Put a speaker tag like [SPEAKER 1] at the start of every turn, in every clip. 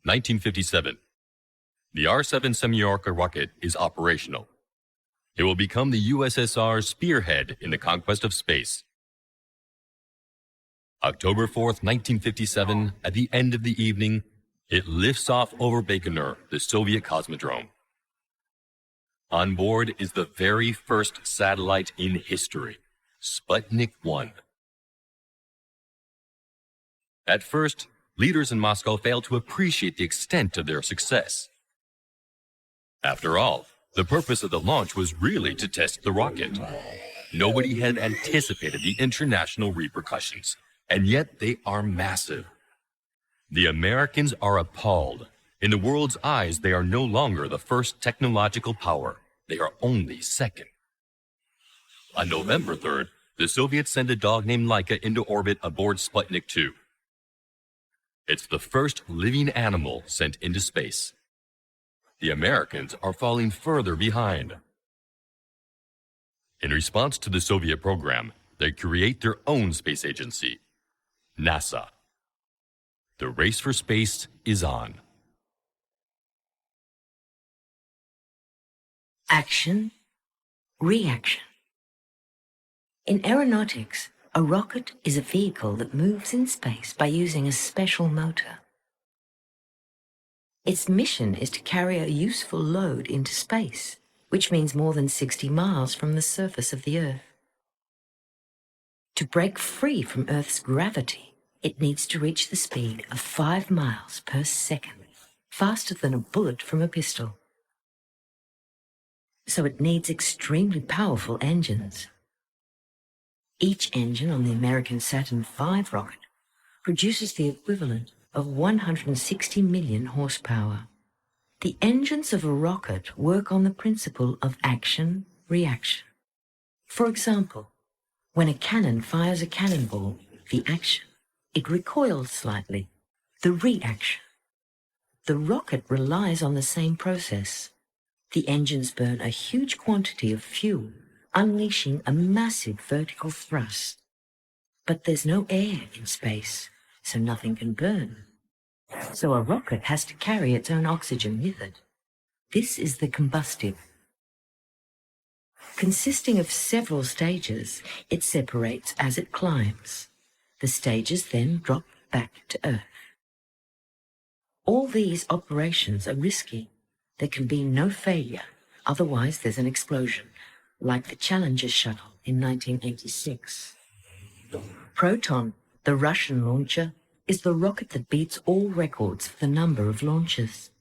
[SPEAKER 1] 1957. The R-7 Semyorka rocket is operational. It will become the USSR's spearhead in the conquest of space. October 4th, 1957, at the end of the evening, it lifts off over Baikonur, the Soviet cosmodrome. On board is the very first satellite in history, Sputnik 1. At first, leaders in Moscow failed to appreciate the extent of their success. After all, the purpose of the launch was really to test the rocket. Nobody had anticipated the international repercussions, and yet they are massive. The Americans are appalled. In the world's eyes, they are no longer the first technological power. They are only second. On November 3rd, the Soviets sent a dog named Laika into orbit aboard Sputnik 2. It's the first living animal sent into space. The Americans are falling further behind. In response to the Soviet program, they create their own space agency, NASA. The race for space is on.
[SPEAKER 2] Action, reaction. In aeronautics, a rocket is a vehicle that moves in space by using a special motor. Its mission is to carry a useful load into space, which means more than 60 miles from the surface of the Earth. To break free from Earth's gravity, it needs to reach the speed of 5 miles per second, faster than a bullet from a pistol. So it needs extremely powerful engines. Each engine on the American Saturn V rocket produces the equivalent of 160 million horsepower. The engines of a rocket work on the principle of action-reaction. For example, when a cannon fires a cannonball, the action, it recoils slightly, the reaction. The rocket relies on the same process. The engines burn a huge quantity of fuel, unleashing a massive vertical thrust. But there's no air in space, so nothing can burn. So a rocket has to carry its own oxygen with it. This is the combustive. Consisting of several stages, it separates as it climbs. The stages then drop back to Earth. All these operations are risky. There can be no failure, otherwise there's an explosion, like the Challenger shuttle in 1986. Proton, the Russian launcher, is the rocket that beats all records for the number of launches.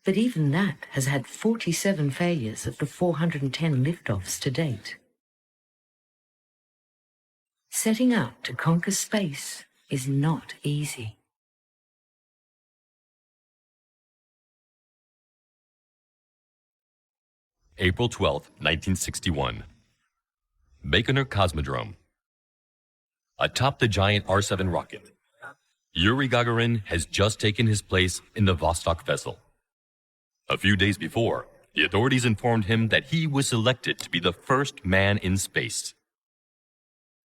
[SPEAKER 2] But even that has had 47 failures of the 410 liftoffs to date. Setting out to conquer space is not easy.
[SPEAKER 1] April 12, 1961. Baikonur Cosmodrome. Atop the giant R-7 rocket, Yuri Gagarin has just taken his place in the Vostok vessel. A few days before, the authorities informed him that he was selected to be the first man in space.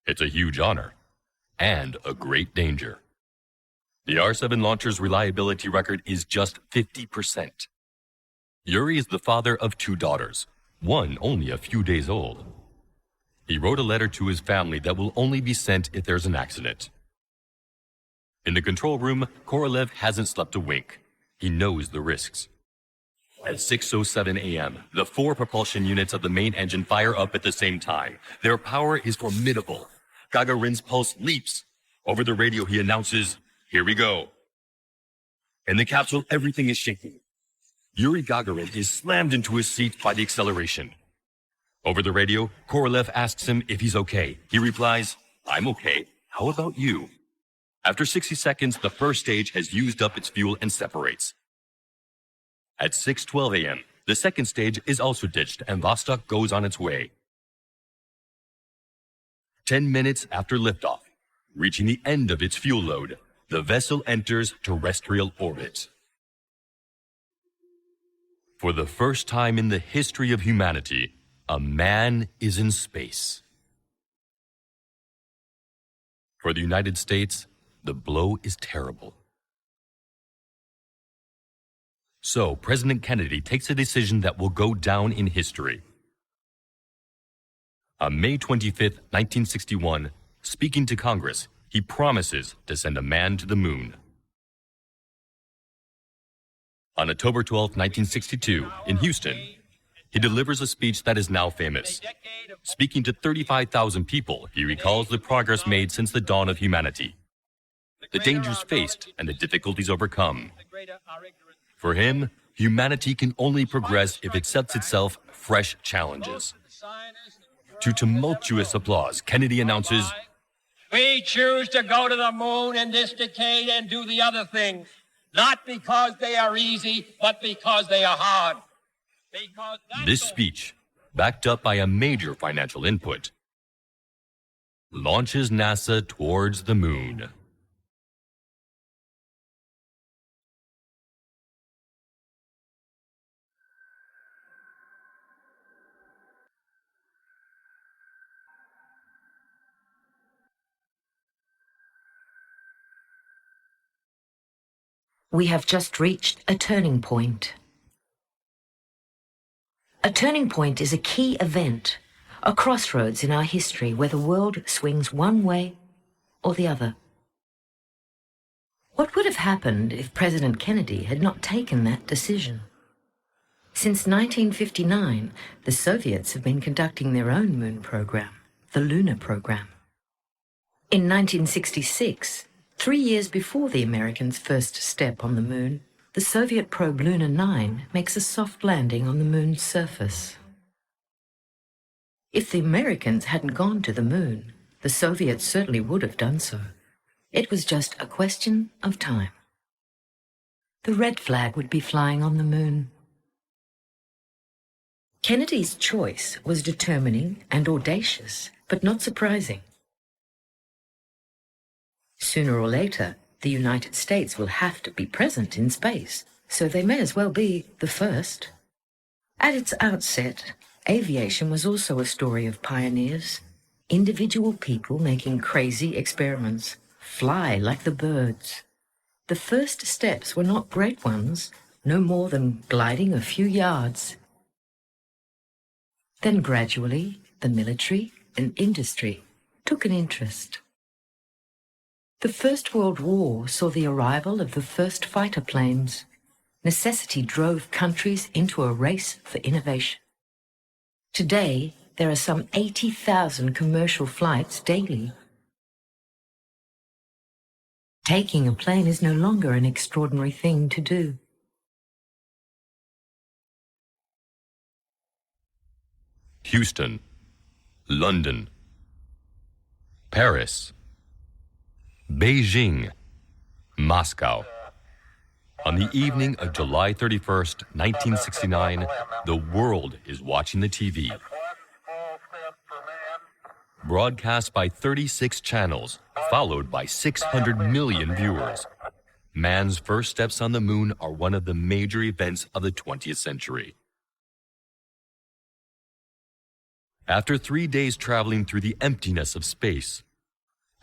[SPEAKER 1] It's a huge honor and a great danger. The R-7 launcher's reliability record is just 50%. Yuri is the father of 2 daughters, one only a few days old. He wrote a letter to his family that will only be sent if there's an accident. In the control room, Korolev hasn't slept a wink. He knows the risks. At 6:07 a.m., the 4 propulsion units of the main engine fire up at the same time. Their power is formidable. Gagarin's pulse leaps. Over the radio, he announces, "Here we go." In the capsule, everything is shaking. Yuri Gagarin is slammed into his seat by the acceleration. Over the radio, Korolev asks him if he's okay. He replies, "I'm okay. How about you?" After 60 seconds, the first stage has used up its fuel and separates. At 6:12 a.m., the second stage is also ditched and Vostok goes on its way. 10 minutes after liftoff, reaching the end of its fuel load, the vessel enters terrestrial orbit. For the first time in the history of humanity, a man is in space. For the United States, the blow is terrible. So President Kennedy takes a decision that will go down in history. On May 25, 1961, speaking to Congress, he promises to send a man to the moon. On October 12, 1962, in Houston, he delivers a speech that is now famous. Speaking to 35,000 people, he recalls the progress made since the dawn of humanity, the dangers faced and the difficulties overcome. For him, humanity can only progress if it sets itself fresh challenges. To tumultuous applause, Kennedy announces,
[SPEAKER 3] "We choose to go to the moon in this decade and do the other things, not because they are easy, but because they are hard."
[SPEAKER 1] This speech, backed up by a major financial input, launches NASA towards the moon.
[SPEAKER 2] We have just reached a turning point. A turning point is a key event, a crossroads in our history where the world swings one way or the other. What would have happened if President Kennedy had not taken that decision? Since 1959, the Soviets have been conducting their own moon program, the Lunar program. In 1966, 3 years before the Americans' first step on the moon, the Soviet probe Luna 9 makes a soft landing on the moon's surface. If the Americans hadn't gone to the moon, the Soviets certainly would have done so. It was just a question of time. The red flag would be flying on the moon. Kennedy's choice was determining and audacious, but not surprising. Sooner or later, the United States will have to be present in space, so they may as well be the first. At its outset, aviation was also a story of pioneers, individual people making crazy experiments, fly like the birds. The first steps were not great ones, no more than gliding a few yards. Then gradually, the military and industry took an interest. The First World War saw the arrival of the first fighter planes. Necessity drove countries into a race for innovation. Today, there are some 80,000 commercial flights daily. Taking a plane is no longer an extraordinary thing to do.
[SPEAKER 1] Houston, London, Paris, Beijing, Moscow. On the evening of July 31st, 1969, the world is watching the TV. Broadcast by 36 channels, followed by 600 million viewers. Man's first steps on the moon are one of the major events of the 20th century. After 3 days traveling through the emptiness of space,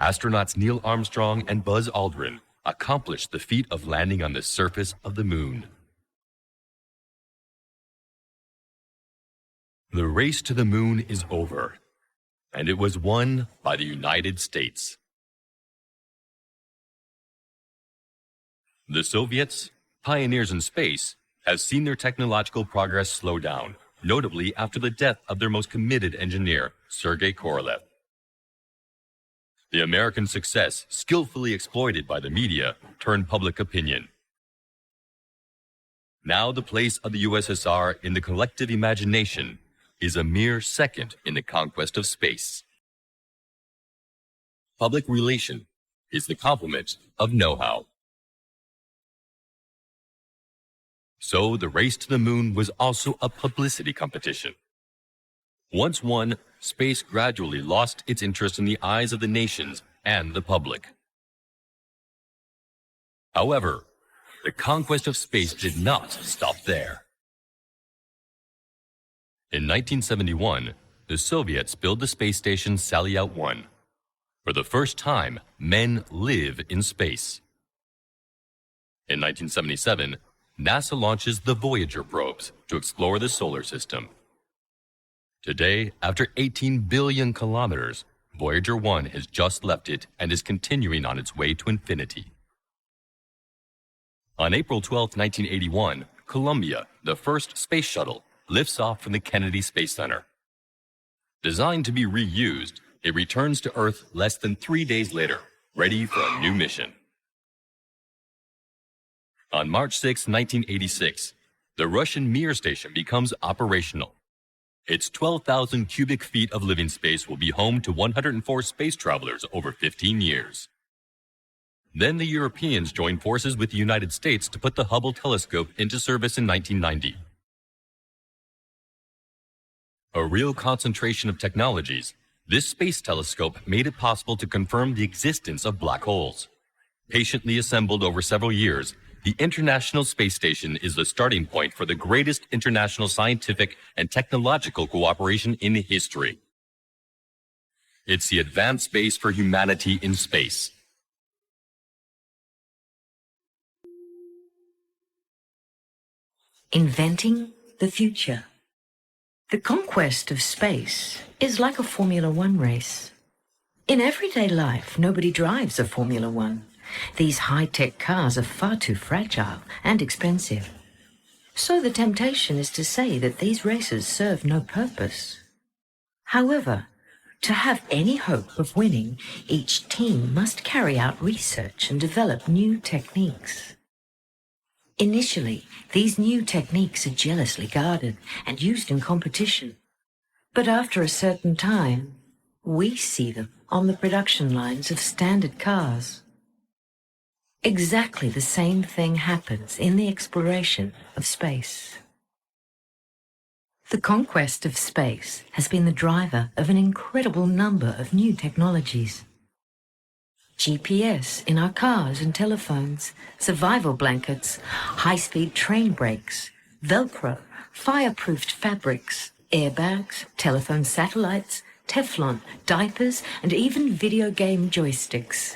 [SPEAKER 1] astronauts Neil Armstrong and Buzz Aldrin accomplished the feat of landing on the surface of the moon. The race to the moon is over, and it was won by the United States. The Soviets, pioneers in space, have seen their technological progress slow down, notably after the death of their most committed engineer, Sergei Korolev. The American success, skillfully exploited by the media, turned public opinion. Now the place of the USSR in the collective imagination is a mere second in the conquest of space. Public relation is the complement of know-how. So the race to the moon was also a publicity competition. Once won, space gradually lost its interest in the eyes of the nations and the public. However, the conquest of space did not stop there. In 1971, the Soviets built the space station Salyut-1. For the first time, men live in space. In 1977, NASA launches the Voyager probes to explore the solar system. Today, after 18 billion kilometers, Voyager 1 has just left it and is continuing on its way to infinity. On April 12, 1981, Columbia, the first space shuttle, lifts off from the Kennedy Space Center. Designed to be reused, it returns to Earth less than 3 days later, ready for a new mission. On March 6, 1986, the Russian Mir station becomes operational. Its 12,000 cubic feet of living space will be home to 104 space travelers over 15 years. Then the Europeans joined forces with the United States to put the Hubble telescope into service in 1990. A real concentration of technologies, this space telescope made it possible to confirm the existence of black holes. Patiently assembled over several years, the International Space Station is the starting point for the greatest international scientific and technological cooperation in history. It's the advanced base for humanity in space.
[SPEAKER 2] Inventing the future. The conquest of space is like a Formula One race. In everyday life, nobody drives a Formula One. These high-tech cars are far too fragile and expensive. So the temptation is to say that these races serve no purpose. However, to have any hope of winning, each team must carry out research and develop new techniques. Initially, these new techniques are jealously guarded and used in competition. But after a certain time, we see them on the production lines of standard cars. Exactly the same thing happens in the exploration of space. The conquest of space has been the driver of an incredible number of new technologies. GPS in our cars and telephones, survival blankets, high-speed train brakes, Velcro, fireproofed fabrics, airbags, telephone satellites, Teflon, diapers, and even video game joysticks.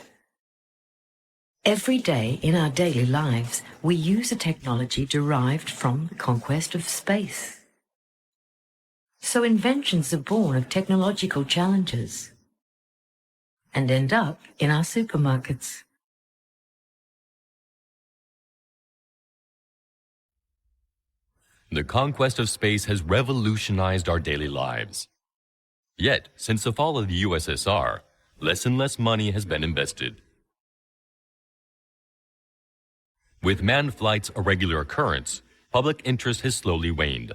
[SPEAKER 2] Every day in our daily lives, we use a technology derived from the conquest of space. So inventions are born of technological challenges and end up in our supermarkets.
[SPEAKER 1] The conquest of space has revolutionized our daily lives. Yet, since the fall of the USSR, less and less money has been invested. With manned flights a regular occurrence, public interest has slowly waned.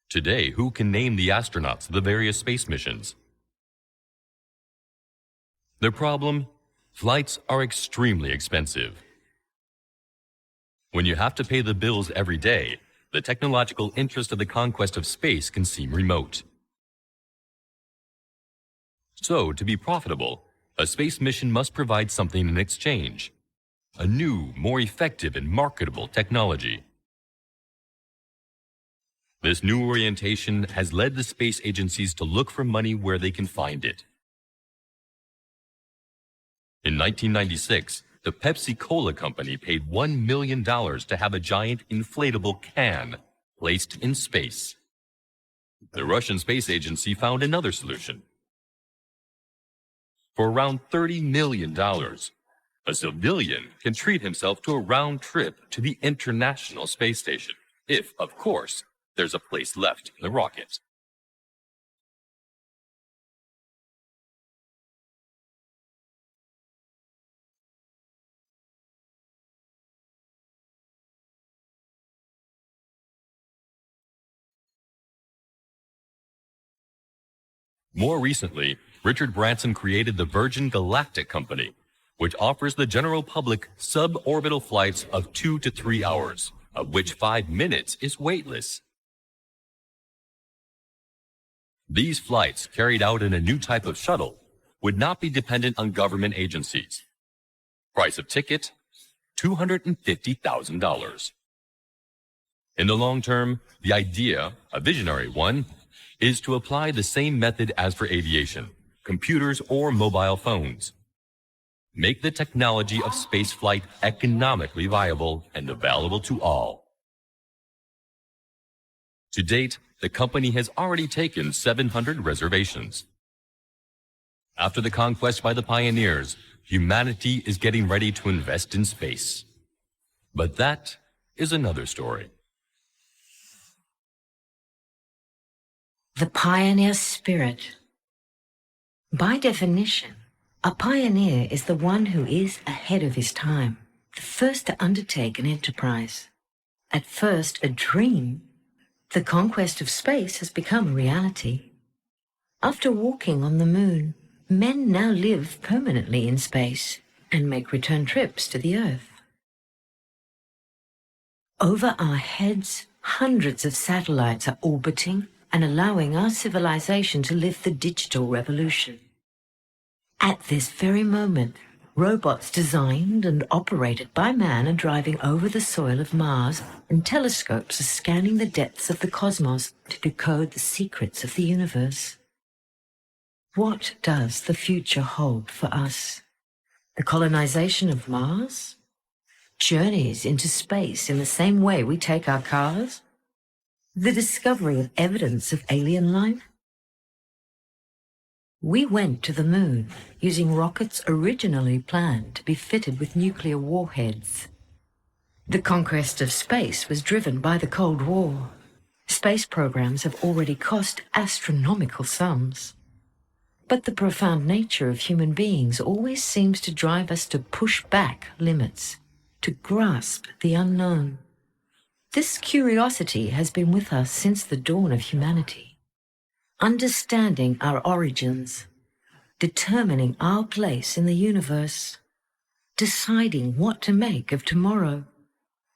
[SPEAKER 1] Today, who can name the astronauts of the various space missions? The problem? Flights are extremely expensive. When you have to pay the bills every day, the technological interest of the conquest of space can seem remote. So, to be profitable, a space mission must provide something in exchange. A new, more effective and marketable technology. This new orientation has led the space agencies to look for money where they can find it. In 1996, the Pepsi-Cola company paid $1 million to have a giant inflatable can placed in space. The Russian Space Agency found another solution. For around $30 million, a civilian can treat himself to a round trip to the International Space Station, if, of course, there's a place left in the rocket. More recently, Richard Branson created the Virgin Galactic Company, which offers the general public suborbital flights of 2 to 3 hours, of which 5 minutes is weightless. These flights, carried out in a new type of shuttle, would not be dependent on government agencies. Price of ticket, $250,000. In the long term, the idea, a visionary one, is to apply the same method as for aviation, computers or mobile phones. make the technology of spaceflight economically viable and available to all. To date, the company has already taken 700 reservations. After the conquest by the pioneers, humanity is getting ready to invest in space. But that is another story.
[SPEAKER 2] The pioneer spirit. By definition, a pioneer is the one who is ahead of his time, the first to undertake an enterprise. At first a dream, the conquest of space has become a reality. After walking on the moon, men now live permanently in space and make return trips to the Earth. Over our heads, hundreds of satellites are orbiting and allowing our civilization to live the digital revolution. At this very moment, robots designed and operated by man are driving over the soil of Mars, and telescopes are scanning the depths of the cosmos to decode the secrets of the universe. What does the future hold for us? The colonization of Mars? Journeys into space in the same way we take our cars? The discovery of evidence of alien life? We went to the moon using rockets originally planned to be fitted with nuclear warheads. The conquest of space was driven by the Cold War. Space programs have already cost astronomical sums. But the profound nature of human beings always seems to drive us to push back limits, to grasp the unknown. This curiosity has been with us since the dawn of humanity. Understanding our origins, determining our place in the universe, deciding what to make of tomorrow.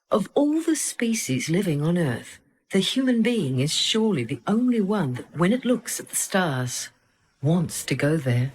[SPEAKER 2] Of all the species living on Earth, the human being is surely the only one that, when it looks at the stars, wants to go there.